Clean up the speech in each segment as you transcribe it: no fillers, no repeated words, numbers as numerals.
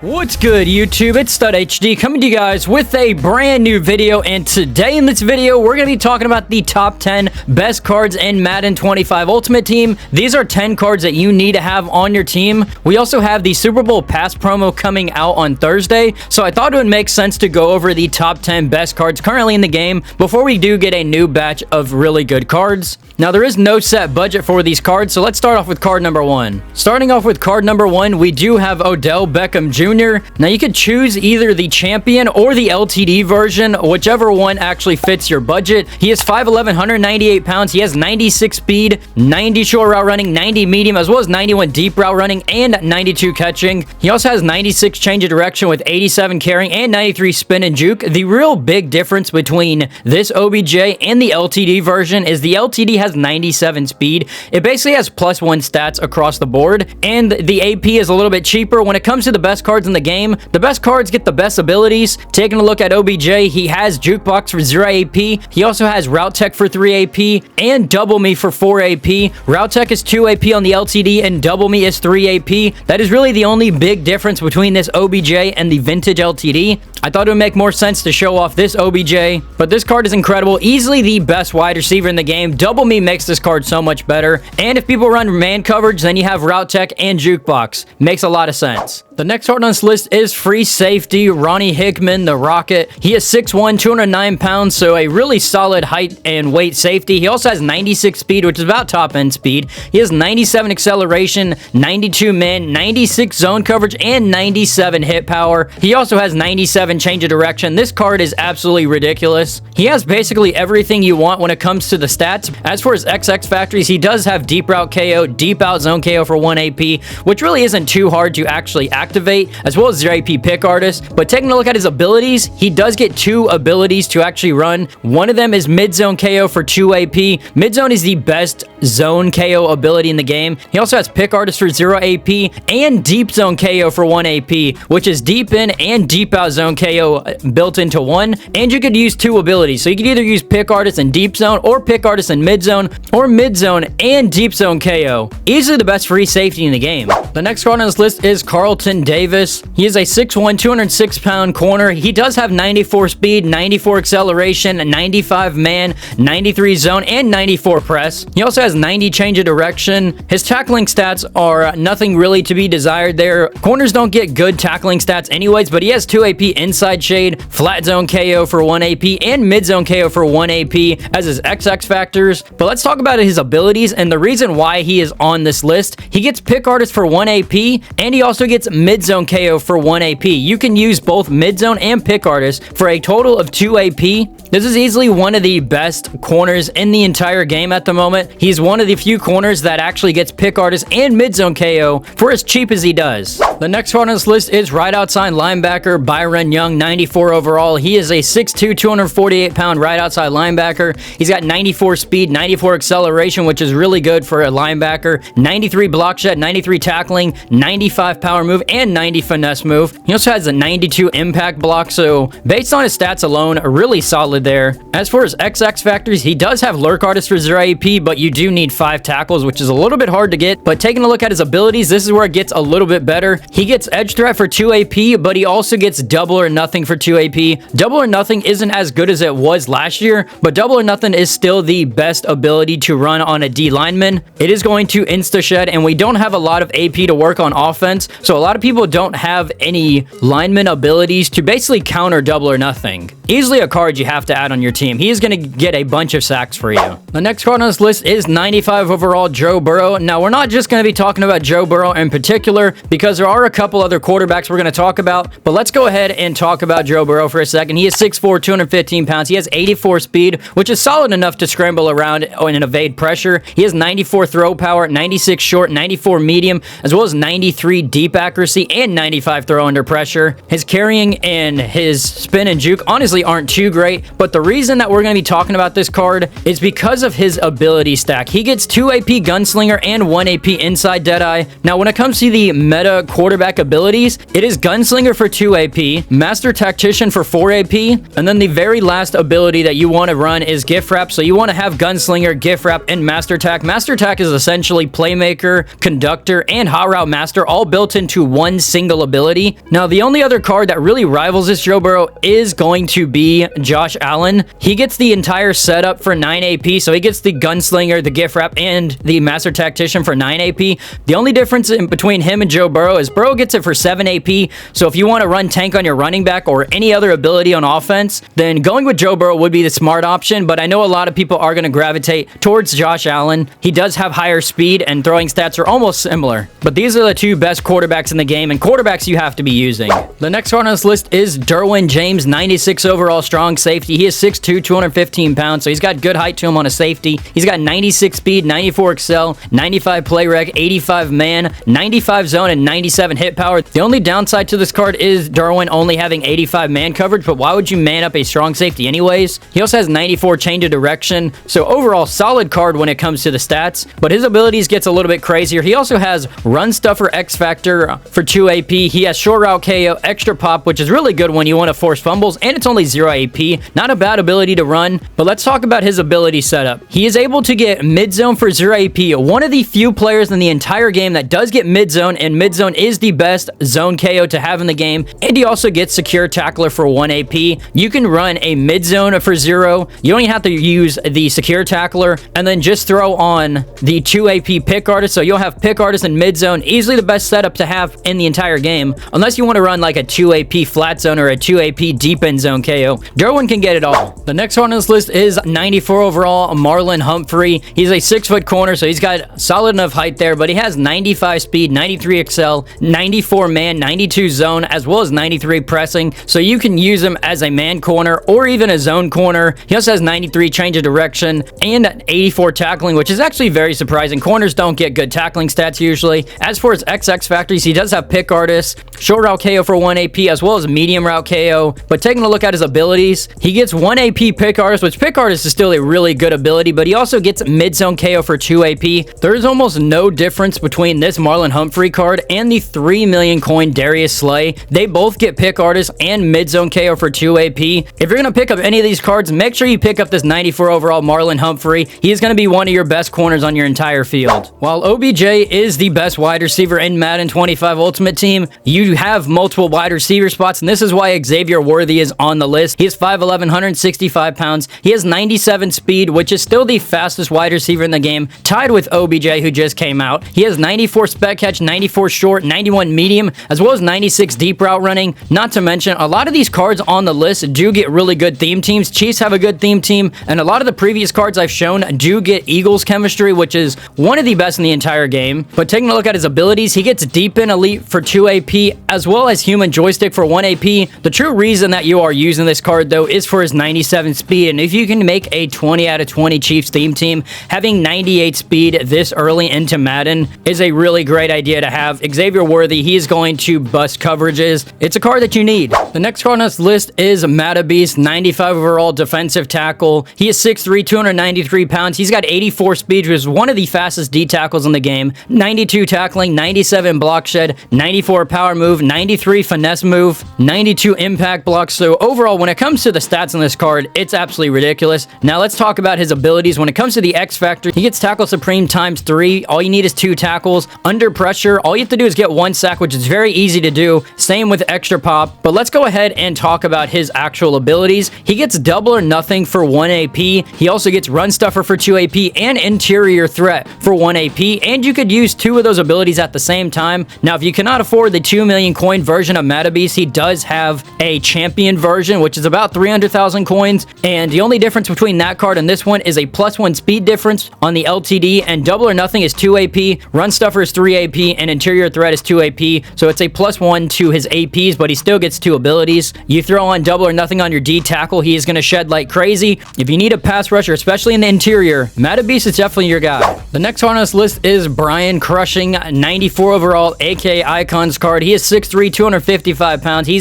What's good, YouTube? It's TOTW coming to you guys with a brand new video, and today in this video we're going to be talking about the top 10 best cards in Madden 25 Ultimate Team. These are 10 cards that you need to have on your team. We also have the Super Bowl Pass promo coming out on Thursday, so I thought it would make sense to go over the top 10 best cards currently in the game before we do get a new batch of really good cards. Now, there is no set budget for these cards, so let's start off with card number 1. Starting off with card number 1, we do have Odell Beckham Jr. Now, you could choose either the champion or the LTD version, whichever one actually fits your budget. He is 5'11", 198 pounds. He has 96 speed, 90 short route running, 90 medium, as well as 91 deep route running, and 92 catching. He also has 96 change of direction with 87 carrying and 93 spin and juke. The real big difference between this OBJ and the LTD version is the LTD has 97 speed. It basically has +1 stats across the board, and the AP is a little bit cheaper. When it comes to the best cards in the game, the best cards get the best abilities. Taking a look at OBJ, he has Jukebox for 0 AP. He also has Route Tech for 3 AP and Double Me for 4 AP. Route Tech is 2 AP on the LTD and Double Me is 3 AP. That is really the only big difference between this OBJ and the vintage LTD. I thought it would make more sense to show off this OBJ, but this card is incredible. Easily the best wide receiver in the game. Double Me makes this card so much better. And if people run man coverage, then you have Route Tech and Jukebox. Makes a lot of sense. The next card on this list is free safety Ronnie Hickman, the Rocket. He is 6'1", 209 pounds, so a really solid height and weight safety. He also has 96 speed, which is about top-end speed. He has 97 acceleration, 92 min, 96 zone coverage, and 97 hit power. He also has 97 change of direction. This card is absolutely ridiculous. He has basically everything you want when it comes to the stats. As for his XX factories, he does have deep route KO, deep out zone KO for 1 AP, which really isn't too hard to actually activate, as well as 0 AP pick artist. But taking a look at his abilities, he does get 2 abilities to actually run. One of them is mid zone KO for 2 AP. Mid zone is the best zone KO ability in the game. He also has pick artist for 0 AP and deep zone KO for 1 AP, which is deep in and deep out zone KO built into one. And you could use 2 abilities, so you could either use pick artist and deep zone, or pick artist and mid zone, or mid zone and deep zone KO. Easily the best free safety in the game. The next card on this list is Carlton Davis. He is a 6'1", 206 pound corner. He does have 94 speed, 94 acceleration, 95 man, 93 zone, and 94 press. He also has 90 change of direction. His tackling stats are nothing really to be desired there. Corners don't get good tackling stats anyways, but he has 2 AP inside shade, flat zone KO for 1 AP, and mid zone KO for 1 AP as his XX factors. But let's talk about his abilities and the reason why he is on this list. He gets pick artist for 1 AP, and he also gets mid zone KO for 1 AP. You can use both mid zone and pick artist for a total of 2 AP. This is easily one of the best corners in the entire game at the moment. He's one of the few corners that actually gets pick artist and mid zone KO for as cheap as he does. The next card on this list is right outside linebacker Byron Young, 94 overall. He is a 6'2", 248 pound right outside linebacker. He's got 94 speed, 94 acceleration, which is really good for a linebacker, 93 block shed, 93 tackling, 95 power move, and 90 finesse move. He also has a 92 impact block, so based on his stats alone, really solid there. As for his XX factories, he does have lurk artist for 0 AP, but you do need 5 tackles, which is a little bit hard to get. But taking a look at his abilities, this is where it gets a little bit better. He gets edge threat for 2 AP, but he also gets double or nothing for 2 AP. Double or nothing isn't as good as it was last year, but double or nothing is still the best ability to run on a D lineman. It is going to insta shed, and we don't have a lot of AP to work on offense, so a lot of people don't have any lineman abilities to basically counter double or nothing. Easily a card you have to add on your team. He is going to get a bunch of sacks for you. The next card on this list is 95 overall Joe Burrow. Now, we're not just going to be talking about Joe Burrow in particular, because there are a couple other quarterbacks we're going to talk about, but let's go ahead and talk about Joe Burrow for a second. He is 6'4", 215 pounds. He has 84 speed, which is solid enough to scramble around and evade pressure. He has 94 throw power, 96 short, 94 medium, as well as 93 deep accuracy and 95 throw under pressure. His carrying and his spin and juke honestly aren't too great, but the reason that we're going to be talking about this card is because of his ability stack. He gets 2 AP Gunslinger and 1 AP Inside Deadeye. Now, when it comes to the meta quarterback abilities, it is Gunslinger for 2 AP, Master Tactician for 4 AP, and then the very last ability that you want to run is Gift Wrap. So you want to have Gunslinger, Gift Wrap, and Master Tack. Master Tack is essentially Playmaker, Conductor, and Hot Route Master all built into one single ability. Now, the only other card that really rivals this Joe Burrow is going to be Josh Allen. He gets the entire setup for 9 AP, so he gets the Gunslinger, the Gift Wrap, and the Master Tactician for 9 AP. The only difference in between him and Joe Burrow is Burrow gets it for 7 AP, so if you want to run tank on your running back or any other ability on offense, then going with Joe Burrow would be the smart option, but I know a lot of people are going to gravitate towards Josh Allen. He does have higher speed, and throwing stats are almost similar, but these are the two best quarterbacks in the game, and quarterbacks you have to be using. The next card on this list is Derwin James, 96 overall strong safety. He is 6'2", 215 pounds, so he's got good height to him on a safety. He's got 96 speed, 94 excel, 95 play rec, 85 man, 95 zone, and 97 hit power. The only downside to this card is Derwin only having 85 man coverage, but why would you man up a strong safety anyways? He also has 94 change of direction, so overall solid card when it comes to the stats, but his abilities gets a little bit crazier. He also has Run Stuffer X Factor for 2 AP. He has Short Route KO, Extra Pop, which is really good when you want to force fumbles, and it's only 0 AP. Not a bad ability to run, but let's talk about his ability setup. He is able to get mid-zone for 0 AP, one of the few players in the entire game that does get mid-zone, and mid-zone is the best zone KO to have in the game, and he also gets Secure Tackler for 1 AP. You can run a mid-zone for 0. You don't even have to use the Secure Tackler, and then just throw on the 2 AP Pick Artist, so you'll have Pick Artist and mid-zone, easily the best setup to have in the entire game, unless you want to run like a 2 AP flat zone or a 2 AP deep end zone KO. Derwin can get it all. The next one on this list is 94 overall Marlin Humphrey. He's a 6-foot corner, so he's got solid enough height there, but he has 95 speed, 93 excel, 94 man, 92 zone, as well as 93 pressing, so you can use him as a man corner or even a zone corner. He also has 93 change of direction and 84 tackling, which is actually very surprising. Corners don't get good tackling stats usually. As for his XX factors, he does have Pick Artist, Short Route KO for 1 AP, as well as Medium Route KO, but taking a look at his abilities, he gets 1 AP Pick Artist, which Pick Artist is still a really good ability, but he also gets mid-zone KO for 2 AP. There's almost no difference between this Marlin Humphrey card and the 3 million coin Darius Slay. They both get Pick Artist and mid-zone KO for 2 AP. If you're going to pick up any of these cards, make sure you pick up this 94 overall Marlin Humphrey. He is going to be one of your best corners on your entire field. While OBJ is the best wide receiver in Madden 25 Ultimate Team, you have multiple wide receiver spots, and this is why Xavier Worthy is on the list. He is 5'11", 165 pounds. He has 97 speed, which is still the fastest wide receiver in the game, tied with OBJ, who just came out. He has 94 spec catch, 94 short, 91 medium, as well as 96 deep route running. Not to mention, a lot of these cards on the list do get really good theme teams. Chiefs have a good theme team, and a lot of the previous cards I've shown do get Eagles chemistry, which is one of the best in the entire game. But taking a look at his abilities, he gets Deep in Elite for 2 AP, as well as Human Joystick for 1 AP. The true reason that you are using this card, though, is for his 97 speed, and if you can make a 20 out of 20 Chiefs theme team, having 98 speed this early into Madden is a really great idea to have. Xavier Worthy, he is going to bust coverages. It's a card that you need. The next card on this list is Beast, 95 overall defensive tackle. He is 6'3", 293 pounds. He's got 84 speed, which is one of the fastest D tackles in the game. 92 tackling, 97 block shed, 94 power move, 93 finesse move, 92 impact block. So overall, when it comes to the stats on this card, it's absolutely ridiculous. Now let's talk about his abilities. When it comes to the X Factor, he gets Tackle Supreme ×3. All you need is 2 tackles. Under pressure, all you have to do is get 1 sack, which is very easy to do. Same with Extra Pop. But let's go ahead and talk about his actual abilities. He gets Double or Nothing for 1 AP. He also gets Run Stuffer for 2 AP and Interior Threat for 1 AP. And you could use 2 of those abilities at the same time. Now, if you cannot afford the 2 million coin version of Beast, he does have a champion version, which is about 300,000 coins. And the only difference between that card and this one is a +1 speed difference on the LTD, and Double or Nothing is 2 AP, Run Stuffer is 3 AP, and Interior Threat is 2 AP. So it's a +1 to his APs, but he still gets 2 abilities. You throw on Double or Nothing on your D tackle, he is going to shed like crazy. If you need a pass rusher, especially in the interior, Beast is definitely your guy. The next one on this list is Brian Crushing, 94 overall AK Icons card. He is 6'3", 255 pounds. He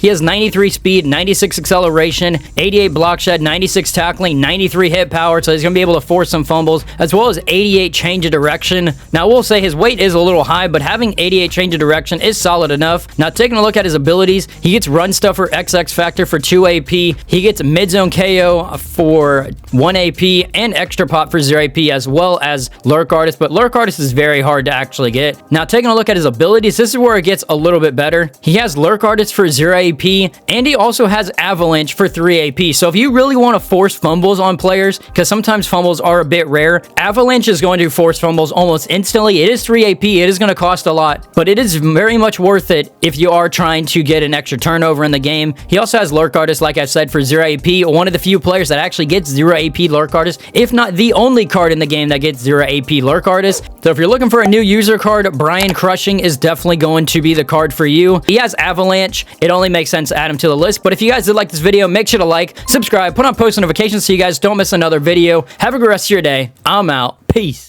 has 93 speed, 96 acceleration, 88 block shed, 96 tackling, 93 hit power, so he's going to be able to force some fumbles, as well as 88 change of direction. Now, I will say his weight is a little high, but having 88 change of direction is solid enough. Now, taking a look at his abilities, He gets Run Stuffer XX Factor for 2 AP. He gets Mid Zone KO for 1 AP and Extra Pop for 0 AP, as well as Lurk Artist, but Lurk Artist is very hard to actually get. Now, taking a look at his abilities, this is where it gets a little bit better. He has Lurk Artist for 0 AP, and he also has Avalanche for 3 AP. So if you really want to force fumbles on players, because sometimes fumbles are a bit rare, Avalanche is going to force fumbles almost instantly. It is 3 AP, it is going to cost a lot, but it is very much worth it if you are trying to get an extra turnover in the game. He also has Lurk Artist, like I said, for 0 AP, one of the few players that actually gets 0 AP Lurk Artist, if not the only card in the game that gets 0 AP Lurk Artist. So if you're looking for a new user card, Brian Crushing is definitely going to be the card for you. He has Avalanche. It only makes sense to add him to the list, but if you guys did like this video, make sure to like, subscribe, put on post notifications so you guys don't miss another video. Have a good rest of your day. I'm out. Peace.